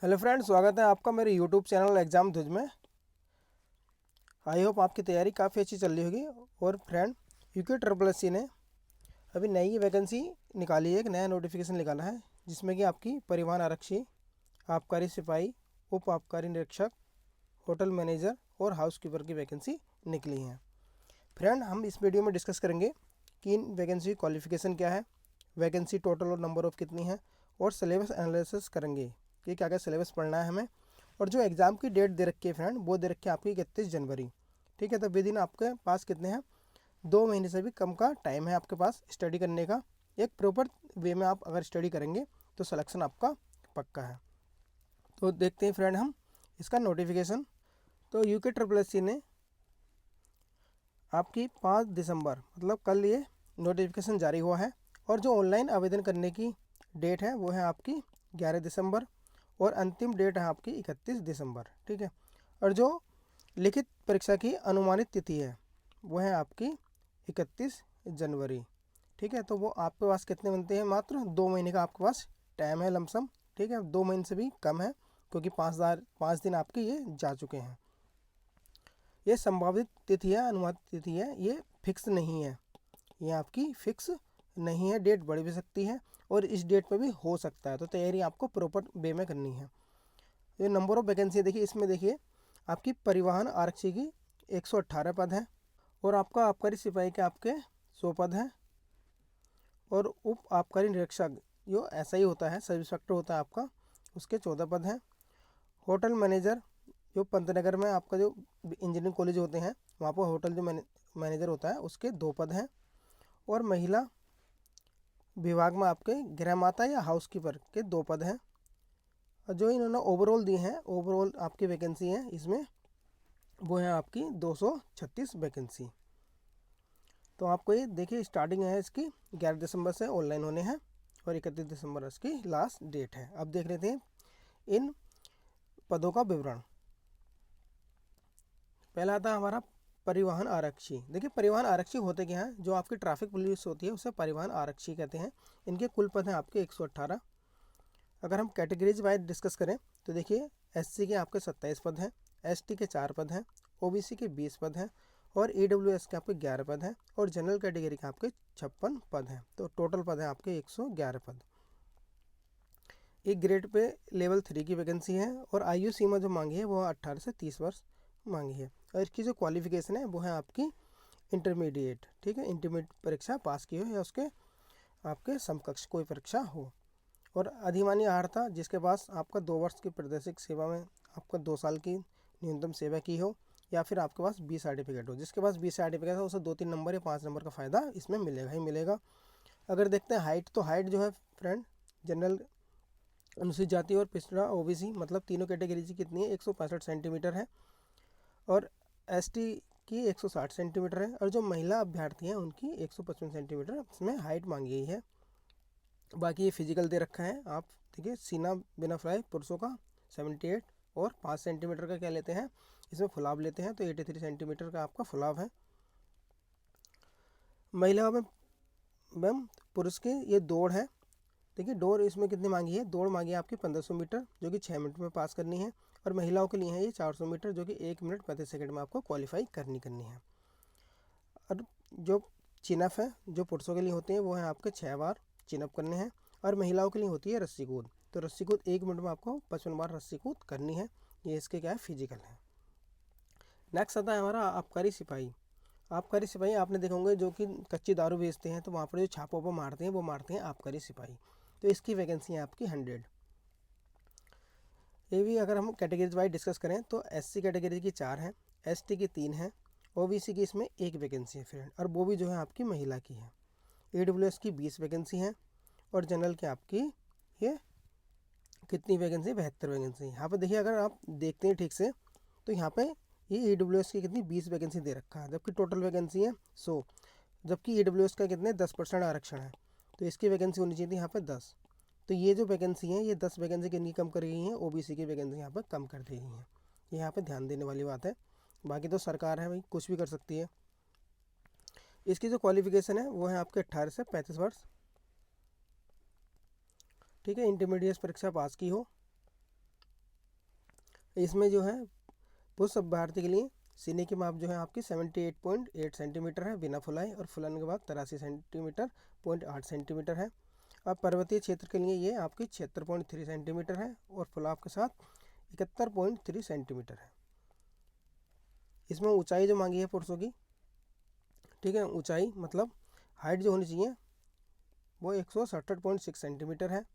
Hello friend, स्वागत है आपका मेरे यूट्यूब चैनल एग्ज़ाम ध्वज में। आई होप आपकी तैयारी काफ़ी अच्छी चल रही होगी। और friend, UK triple S C ने अभी नई वैकेंसी निकाली है, एक नया नोटिफिकेशन निकाला है जिसमें कि आपकी परिवहन आरक्षी, आबकारी सिपाही, उप आबकारी निरीक्षक, होटल मैनेजर और हाउसकीपर की वैकेंसी निकली हैं। फ्रेंड, हम इस वीडियो में डिस्कस करेंगे कि इन वैकेंसी की क्वालिफिकेशन क्या है, वैकेंसी टोटल और नंबर ऑफ कितनी है, और सिलेबस एनालिसिस करेंगे कि क्या क्या सिलेबस पढ़ना है हमें। और जो एग्ज़ाम की डेट दे रखी है फ्रेंड, वो दे रखी है आपकी 31 जनवरी। ठीक है, तो विद इन आपके पास कितने हैं, 2 महीने से भी कम का टाइम है आपके पास स्टडी करने का। एक प्रॉपर वे में आप अगर स्टडी करेंगे तो सिलेक्शन आपका पक्का है। तो देखते हैं फ्रेंड हम इसका नोटिफिकेशन। तो यूके ट्रिपल एस सी ने आपकी 5 दिसंबर मतलब कल ये नोटिफिकेशन जारी हुआ है। और जो ऑनलाइन आवेदन करने की डेट है वो है आपकी 11 दिसंबर, और अंतिम डेट है आपकी 31 दिसंबर। ठीक है, और जो लिखित परीक्षा की अनुमानित तिथि है वो है आपकी 31 जनवरी। ठीक है, तो वो आपके पास कितने बनते हैं, मात्र 2 महीने का आपके पास टाइम है लमसम। ठीक है, 2 महीने से भी कम है क्योंकि 5 दिन आपके ये जा चुके हैं। ये संभावित तिथि है, अनुमानित तिथि है, ये फिक्स नहीं है। ये आपकी फिक्स नहीं है, डेट बढ़ भी सकती है और इस डेट पे भी हो सकता है। तो तैयारी आपको प्रॉपर वे में करनी है। ये नंबर ऑफ वैकेंसी देखिए, इसमें देखिए आपकी परिवहन आरक्षी की 118 पद हैं, और आपका आबकारी सिपाही के आपके 100 पद हैं, और उप आबकारी निरीक्षक जो ऐसा ही होता है, सब इंस्पेक्टर होता है आपका, उसके 14 पद हैं। होटल मैनेजर जो पंतनगर में आपका जो इंजीनियरिंग कॉलेज होते हैं वहाँ पर होटल जो मैनेजर होता है उसके 2 पद हैं। और महिला विभाग में आपके गृहमाता या हाउसकीपर के 2 पद हैं। और जो इन्होंने ओवरऑल दिए हैं, ओवरऑल आपकी वैकेंसी है इसमें, वो है आपकी 236 वैकेंसी। तो आपको ये देखिए, स्टार्टिंग है इसकी 11 दिसंबर से ऑनलाइन होने हैं और 31 दिसंबर इसकी लास्ट डेट है। अब देख लेते हैं इन पदों का विवरण। पहला आता है हमारा परिवहन आरक्षी। देखिए, परिवहन आरक्षी होते क्या हैं, जो आपकी ट्रैफिक पुलिस होती है उसे परिवहन आरक्षी कहते हैं। इनके कुल पद हैं आपके 118। अगर हम कैटेगरीज वाइज डिस्कस करें तो देखिए, एससी के आपके 27 पद हैं, एसटी के 4 पद हैं, ओबीसी के 20 पद हैं, और ईडब्ल्यूएस के आपके 11 पद हैं, और जनरल कैटेगरी के आपके 56 पद हैं। तो टोटल पद हैं आपके 111 पद। एक ग्रेड पे लेवल 3 की वैकेंसी है, और आयु सीमा जो मांगी है वो 18 से 30 वर्ष मांगी है। और इसकी जो क्वालिफिकेशन है वो है आपकी इंटरमीडिएट। ठीक है, इंटरमीडिएट परीक्षा पास की हो या उसके आपके समकक्ष कोई परीक्षा हो। और अधिमानी अर्हता, जिसके पास आपका 2 वर्ष की प्रादेशिक सेवा में आपका 2 साल की न्यूनतम सेवा की हो, या फिर आपके पास बी सर्टिफिकेट हो। जिसके पास बी सर्टिफिकेट है उसे 2-3 नंबर या 5 नंबर का फ़ायदा इसमें मिलेगा ही मिलेगा। अगर देखते हैं हाइट, तो हाइट जो है फ्रेंड, जनरल, अनुसूचित जाति और पिछड़ा ओबीसी मतलब तीनों कैटेगरी की कितनी है, 165 सेंटीमीटर है, और एसटी की 160 सेंटीमीटर है, और जो महिला अभ्यर्थी हैं उनकी 155 सेंटीमीटर इसमें हाइट मांगी गई है। बाकी ये फिजिकल दे रखा है, आप देखिए, सीना बिना फ्राई पुरुषों का 78, और 5 सेंटीमीटर का क्या लेते हैं इसमें फुलाव लेते हैं, तो 83 सेंटीमीटर का आपका फुलाव है। महिलाओं में मैम, पुरुष की ये दौड़ है। देखिए, दौड़ इसमें कितनी मांगी है, दौड़ मांगी है आपकी 1500 मीटर जो कि 6 मिनट में पास करनी है, और महिलाओं के लिए है ये 400 मीटर जो कि 1 मिनट 35 सेकंड में आपको क्वालिफाई करनी है। और जो चिनअप है जो पुरुषों के लिए होते हैं वो है आपके 6 बार चिनअप करने हैं, और महिलाओं के लिए होती है रस्सी कूद। तो रस्सी कूद 1 मिनट में आपको 55 बार रस्सी कूद करनी है। ये इसके क्या है, फिजिकल है। नेक्स्ट आता है हमारा आबकारी सिपाही। आबकारी सिपाही आपने देखा होंगे जो कि कच्ची दारू बेचते हैं, तो वहाँ पर जो छापों पर मारते हैं वो मारते हैं आबकारी सिपाही। तो इसकी वैकेंसी है आपकी 100। ये भी अगर हम कैटेगरीज वाइज डिस्कस करें तो एससी कैटेगरी की 4 हैं, एसटी की 3 हैं, ओबीसी की इसमें 1 वैकेंसी है फ्रेंड, और वो भी जो है आपकी महिला की है। ईडब्ल्यूएस की 20 वैकेंसी है, और जनरल की आपकी ये कितनी वैकेंसी, 72 वैकेंसी। यहाँ पर देखिए, अगर आप देखते हैं ठीक से तो यहाँ पे ये ईडब्ल्यूएस की कितनी 20 वैकेंसी दे रखा है, जबकि टोटल वैकेंसी है 100, जबकि ईडब्ल्यूएस का कितने 10% आरक्षण है। तो इसकी वैकेंसी होनी चाहिए थी यहाँ पे 10। तो ये जो वैकेंसी है ये 10 वैकेंसी कितनी कम कर गई हैं, ओबीसी की वैकेंसी यहाँ पर कम कर दी गई हैं। ये यहाँ पे ध्यान देने वाली बात है। बाकी तो सरकार है भाई, कुछ भी कर सकती है। इसकी जो क्वालिफिकेशन है वो है आपके 18 से 35 वर्ष। ठीक है, इंटरमीडिएट परीक्षा पास की हो, इसमें जो है पुरुष अभ्यर्थी के लिए सीने की माप जो है आपकी 78.8 सेंटीमीटर है बिना फुलाई, और फुलाने के बाद 83 सेंटीमीटर 0.8 सेंटीमीटर है। अब पर्वतीय क्षेत्र के लिए ये आपकी 76.3 सेंटीमीटर है और फुलाव के साथ 71.3 सेंटीमीटर है। इसमें ऊंचाई जो मांगी है पुरुषों की, ठीक है, ऊंचाई मतलब हाइट जो होनी चाहिए वो 167.6 सेंटीमीटर है।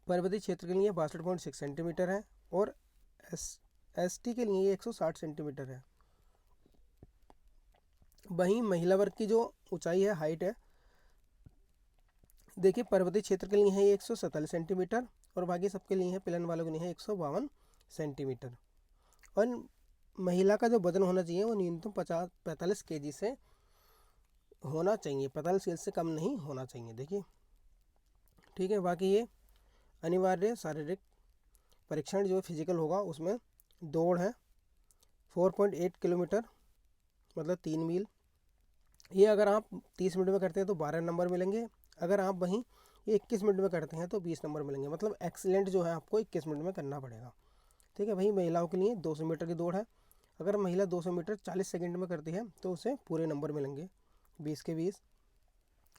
पर्वतीय क्षेत्र के लिए 62.6 सेंटीमीटर है और एसटी के लिए 160 सेंटीमीटर है। वहीं महिला वर्ग की जो ऊंचाई है, हाइट है, देखिए पर्वतीय क्षेत्र के लिए है 147 सेंटीमीटर और बाकी सबके लिए है, प्लेन वालों के लिए है 152 सेंटीमीटर। और महिला का जो वजन होना चाहिए वो न्यूनतम 45 केजी से होना चाहिए, 45 केजी से कम नहीं होना चाहिए। देखिए, ठीक है। बाकी ये अनिवार्य शारीरिक परीक्षण जो फिजिकल होगा उसमें दौड़ है 4.8 किलोमीटर मतलब 3 मील, ये अगर आप 30 मिनट में करते हैं तो 12 नंबर मिलेंगे। अगर आप वहीं ये 21 मिनट में करते हैं तो 20 नंबर मिलेंगे। मतलब एक्सीलेंट जो है आपको 21 मिनट में करना पड़ेगा, ठीक है। वहीं महिलाओं के लिए 200 मीटर की दौड़ है। अगर महिला 200 मीटर 40 सेकंड में करती है तो उसे पूरे नंबर मिलेंगे, 20 के 20।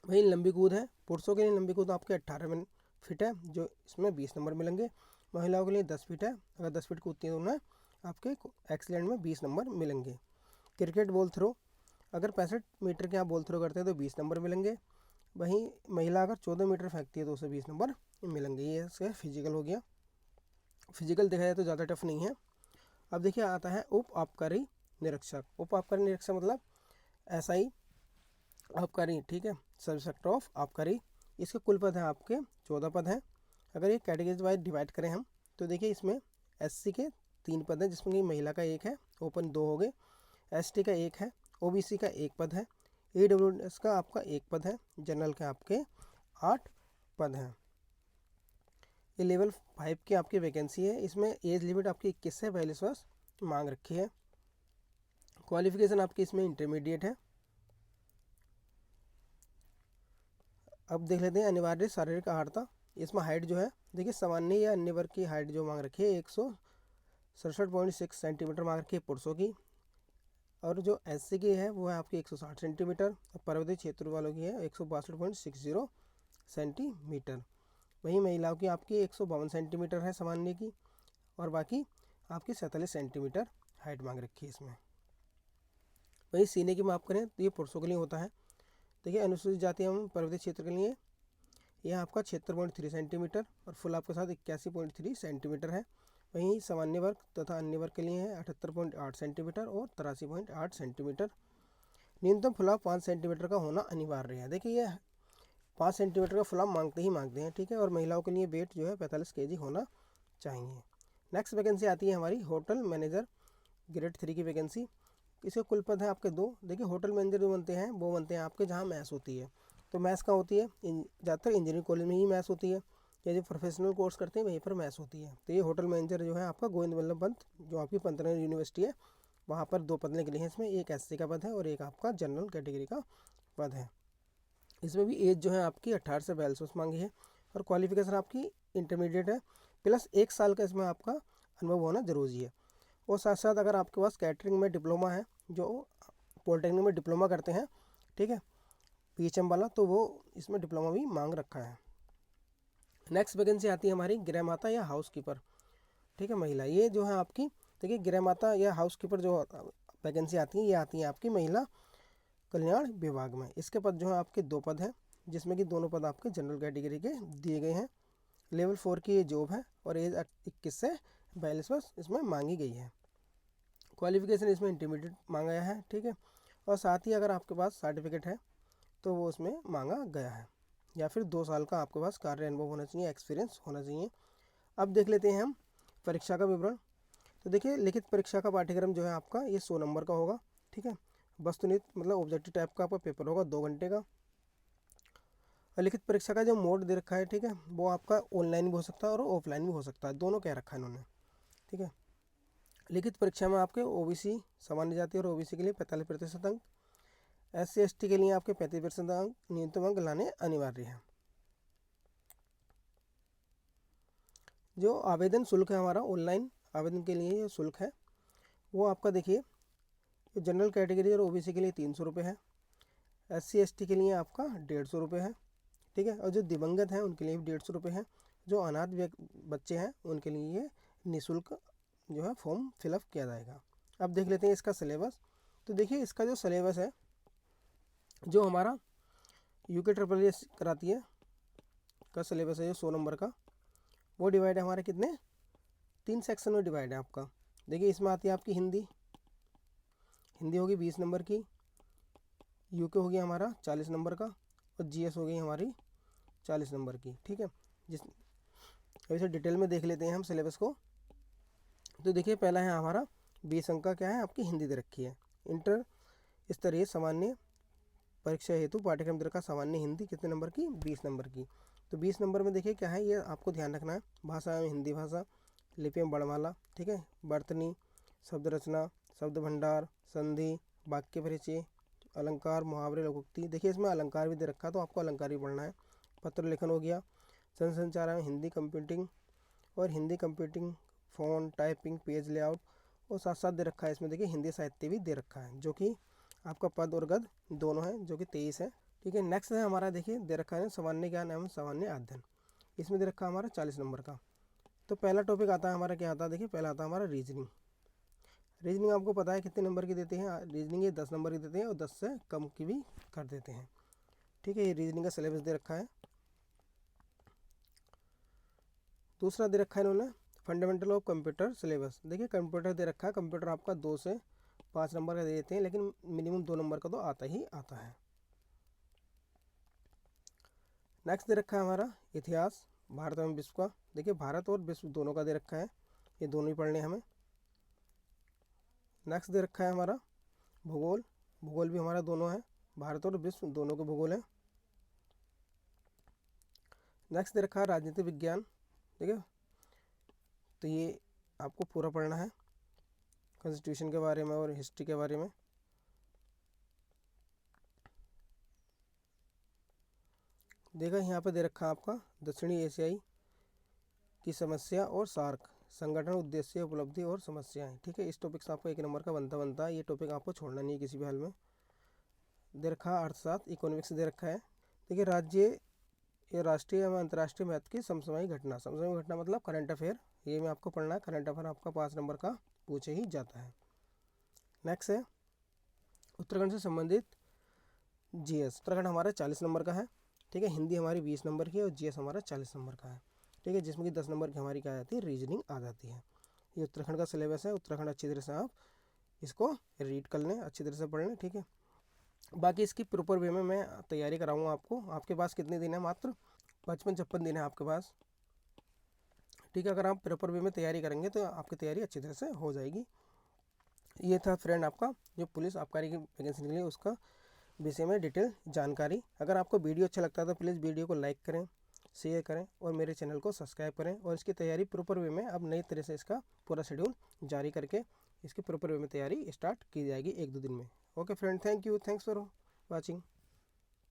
वहीं लंबी कूद है, पुरुषों के लिए लंबी कूद आपके 18 फीट है जो इसमें 20 नंबर मिलेंगे। महिलाओं के लिए 10 फीट है, अगर 10 फीट कूदती है तो उन्हें आपके एक्सीलेंट में 20 नंबर मिलेंगे। क्रिकेट बॉल थ्रो, अगर 65 मीटर के आप बॉल थ्रो करते हैं तो 20 नंबर मिलेंगे। वहीं महिला अगर 14 मीटर फेंकती है तो उसे 20 नंबर मिलेंगे। ये इसका फिजिकल हो गया। फिजिकल देखा जाए तो ज़्यादा टफ नहीं है। अब देखिए आता है उप आबकारी निरीक्षक। उप आबकारी निरीक्षक मतलब एसआई आबकारी, ठीक है, सब सेक्टर ऑफ आबकारी। इसके कुल पद हैं आपके 14 पद हैं। अगर ये कैटेगरीज वाइज डिवाइड करें हम तो देखिए इसमें एससी के 3 पद हैं जिसमें कि महिला का 1 है, ओपन 2 हो गए। एसटी का 1 है, ओबीसी का 1 पद है, ईडब्ल्यूएस का आपका 1 पद है, जनरल के आपके 8 पद हैं। ये लेवल 5 की आपकी वैकेंसी है। इसमें एज लिमिट आपकी 21 से 42 वर्ष मांग रखी है। क्वालिफिकेशन आपकी इसमें इंटरमीडिएट है। अब देख लेते हैं अनिवार्य शारीरिक आहारता। इसमें हाइट जो है देखिए सामान्य या अन्य वर्ग की हाइट जो मांग रखी है 167.6 सेंटीमीटर मांग रखी है पुरुषों की, और जो एससी की है वो है आपकी 160 सेंटीमीटर, और पर्वतीय क्षेत्र वालों की है 162.60 सेंटीमीटर। वहीं महिलाओं की आपकी 152 सेंटीमीटर है सामान्य की, और बाकी आपकी 47 सेंटीमीटर हाइट मांग रखी है इसमें। वहीं सीने की माप करें तो ये पुरुषों के लिए होता है। देखिए अनुसूचित जाति एवं पर्वतीय क्षेत्र के लिए यह आपका 76.3 सेंटीमीटर और फुल आपके साथ 81.3 सेंटीमीटर है। वहीं सामान्य वर्ग तथा अन्य वर्ग के लिए है 78.8 सेंटीमीटर और 83.8 सेंटीमीटर। न्यूनतम फुलाव 5 सेंटीमीटर का होना अनिवार्य है। देखिए ये 5 सेंटीमीटर का फुलाव मांगते हैं, ठीक है। और महिलाओं के लिए वेट जो है 45 केजी होना चाहिए। नेक्स्ट वैकेंसी आती है हमारी होटल मैनेजर ग्रेड 3 की वैकेंसी। इसके कुल पद हैं आपके 2। देखिए होटल मैनेजर जो बनते हैं वो बनते हैं आपके जहाँ मैथ्स होती है, तो मैथ्स का होती है ज़्यादातर इंजीनियरिंग कॉलेज में ही मैथ्स होती है, या जो प्रोफेशनल कोर्स करते हैं वहीं पर मैथ्स होती है। तो ये होटल मैनेजर जो है आपका गोविंद वल्लभ पंत जो आपकी पंतनगर यूनिवर्सिटी है वहाँ पर 2 पद निकले हैं। इसमें एक एससी का पद है और एक आपका जनरल कैटेगरी का पद है। इसमें भी एज जो है आपकी 18 से 42 वर्ष मांगी है, और क्वालिफिकेशन आपकी इंटरमीडिएट है प्लस 1 साल का इसमें आपका अनुभव होना जरूरी है। और साथ साथ अगर आपके पास कैटरिंग में डिप्लोमा है, जो पॉलिटेक्निक में डिप्लोमा करते हैं, ठीक है, पीएचएम वाला, तो वो इसमें डिप्लोमा भी मांग रखा है। नेक्स्ट वैकेंसी आती है हमारी गृह माता या हाउस कीपर, ठीक है, महिला। ये जो है आपकी देखिए गृह माता या हाउस कीपर जो वैकेंसी आती है ये आती है आपकी महिला कल्याण विभाग में। इसके पद जो है आपके 2 पद हैं जिसमें कि दोनों पद आपके जनरल कैटेगरी के दिए गए हैं। लेवल 4 की ये जॉब है और एज 21 से 42 वर्ष इसमें मांगी गई है। क्वालिफिकेशन इसमें इंटरमीडिएट मांगा गया है, ठीक है। और साथ ही अगर आपके पास सर्टिफिकेट है तो वो उसमें मांगा गया है, या फिर 2 साल का आपके पास कार्य अनुभव होना चाहिए, एक्सपीरियंस होना चाहिए। अब देख लेते हैं हम परीक्षा का विवरण। तो देखिए लिखित परीक्षा का पाठ्यक्रम जो है आपका ये 100 नंबर का होगा, ठीक है। वस्तुनिष्ठ मतलब ऑब्जेक्टिव टाइप का आपका पेपर होगा 2 घंटे का। और लिखित परीक्षा का जो मोड दे रखा है, ठीक है, वो आपका ऑनलाइन भी हो सकता है और ऑफलाइन भी हो सकता है, दोनों कह रखा है इन्होंने, ठीक है। लिखित परीक्षा में आपके ओबीसी सामान्य जाति और ओबीसी के लिए 45% अंक, एससी एसटी के लिए आपके 35% अंक न्यूनतम अंक लाने अनिवार्य है। जो आवेदन शुल्क है हमारा ऑनलाइन आवेदन के लिए शुल्क है वो आपका देखिए, जनरल कैटेगरी और ओबीसी के लिए 300 रुपये है, SC ST के लिए आपका 150 रुपये है, ठीक है। और जो दिवंगत हैं उनके लिए भी 150 रुपये है। जो अनाथ बच्चे हैं उनके लिए निःशुल्क जो है फॉर्म फिलअप किया जाएगा। अब देख लेते हैं इसका सिलेबस। तो देखिए इसका जो सिलेबस है, जो हमारा UKSSS कराती है का सिलेबस है जो 100 नंबर का, वो डिवाइड है हमारे कितने 3 सेक्शन में डिवाइड है आपका। देखिए इसमें आती है आपकी हिंदी होगी 20 नंबर की, UK हो गया हमारा 40 नंबर का, और GS हो गई हमारी 40 नंबर की, ठीक है। वैसे डिटेल में देख लेते हैं हम सिलेबस को। तो देखिए पहला है हमारा 20 अंक का क्या है, आपकी हिंदी दे रखी है। इंटर स्तरीय सामान्य परीक्षा हेतु पाठ्यक्रम दर का सामान्य हिंदी कितने नंबर की, 20 नंबर की। तो 20 नंबर में देखिए क्या है, ये आपको ध्यान रखना है। भाषा में हिंदी भाषा, लिपि में वर्णमाला, ठीक है, वर्तनी, शब्द रचना, शब्द भंडार, संधि, वाक्य परिचय, अलंकार, मुहावरे, लोकोक्ति। देखिए इसमें अलंकार भी दे रखा है तो आपको अलंकार भी पढ़ना है। पत्र लेखन हो गया, संचार में हिंदी कंप्यूटिंग और Hindi computing, phone typing, page layout, और साथ साथ दे रखा है इसमें देखिए हिंदी साहित्य भी दे रखा है, जो कि आपका पद और गद दोनों है, जो कि 23 है, ठीक है। नेक्स्ट है हमारा देखिए दे रखा है सामान्य ज्ञान एवं सामान्य अध्ययन। इसमें दे रखा है हमारा 40 नंबर का। तो पहला टॉपिक आता है हमारा, क्या आता है देखिए, पहला आता है हमारा रीजनिंग। रीजनिंग आपको पता है कितने नंबर की देते हैं, रीजनिंग ये 10 नंबर की देते हैं और 10 से कम की भी कर देते हैं, ठीक है। ये रीजनिंग का सिलेबस दे रखा है। दूसरा दे रखा है इन्होंने फंडामेंटल ऑफ कंप्यूटर सिलेबस। देखिए कंप्यूटर दे रखा है, कंप्यूटर आपका 2 से 5 नंबर का दे देते हैं, लेकिन मिनिमम 2 नंबर का तो आता ही आता है। नेक्स्ट दे रखा है हमारा इतिहास, भारत एवं विश्व का। देखिए भारत और विश्व दोनों का दे रखा है, ये दोनों ही पढ़ने हमें। नेक्स्ट दे रखा है हमारा भूगोल, भूगोल भी हमारा दोनों है, भारत और विश्व दोनों के भूगोल है। नेक्स्ट दे रखा है राजनीतिक विज्ञान, ठीक है, तो ये आपको पूरा पढ़ना है, कॉन्स्टिट्यूशन के बारे में और हिस्ट्री के बारे में। देखा यहाँ पे दे रखा है आपका दक्षिणी एशियाई की समस्या और सार्क संगठन, उद्देश्य, उपलब्धि और समस्याएं, ठीक है। इस टॉपिक से आपको 1 नंबर का बनता है, ये टॉपिक आपको छोड़ना नहीं है किसी भी हाल में। दे रखा है अर्थशास्त्र, इकोनॉमिक्स दे रखा है। देखिए राज्य या राष्ट्रीय एवं अंतर्राष्ट्रीय महत्व की समसामयिक घटना, समसामयिक घटना मतलब करंट अफेयर, ये में आपको पढ़ना है। करंट अफेयर आपका 5 नंबर का पूछे ही जाता है। नेक्स्ट है उत्तराखंड से संबंधित GS। उत्तराखंड हमारा 40 नंबर का है, ठीक है। हिंदी हमारी 20 नंबर की है और GS हमारा 40 नंबर का है, ठीक है, जिसमें कि 10 नंबर की हमारी क्या आ जाती है, रीजनिंग आ जाती है। ये उत्तराखंड का सिलेबस है। उत्तराखंड अच्छी तरह से आप इसको रीड कर लें, अच्छी तरह से पढ़ लें, ठीक है। बाकी इसकी प्रॉपर वे में मैं तैयारी कराऊंगा आपको। आपके पास कितने दिन है, मात्र 55-56 दिन है आपके पास, ठीक है। अगर आप प्रॉपर वे में तैयारी करेंगे तो आपकी तैयारी अच्छी तरह से हो जाएगी। ये था फ्रेंड आपका जो पुलिस आबकारी की वैकेंसी निकली उसका विषय में डिटेल जानकारी। अगर आपको वीडियो अच्छा लगता है तो प्लीज़ वीडियो को लाइक करें, शेयर करें और मेरे चैनल को सब्सक्राइब करें। और इसकी तैयारी प्रॉपर वे में अब नई तरह से इसका पूरा शेड्यूल जारी करके इसकी प्रॉपर वे में तैयारी स्टार्ट की जाएगी 1-2 दिन में। Okay friend, thank you, thanks for watching.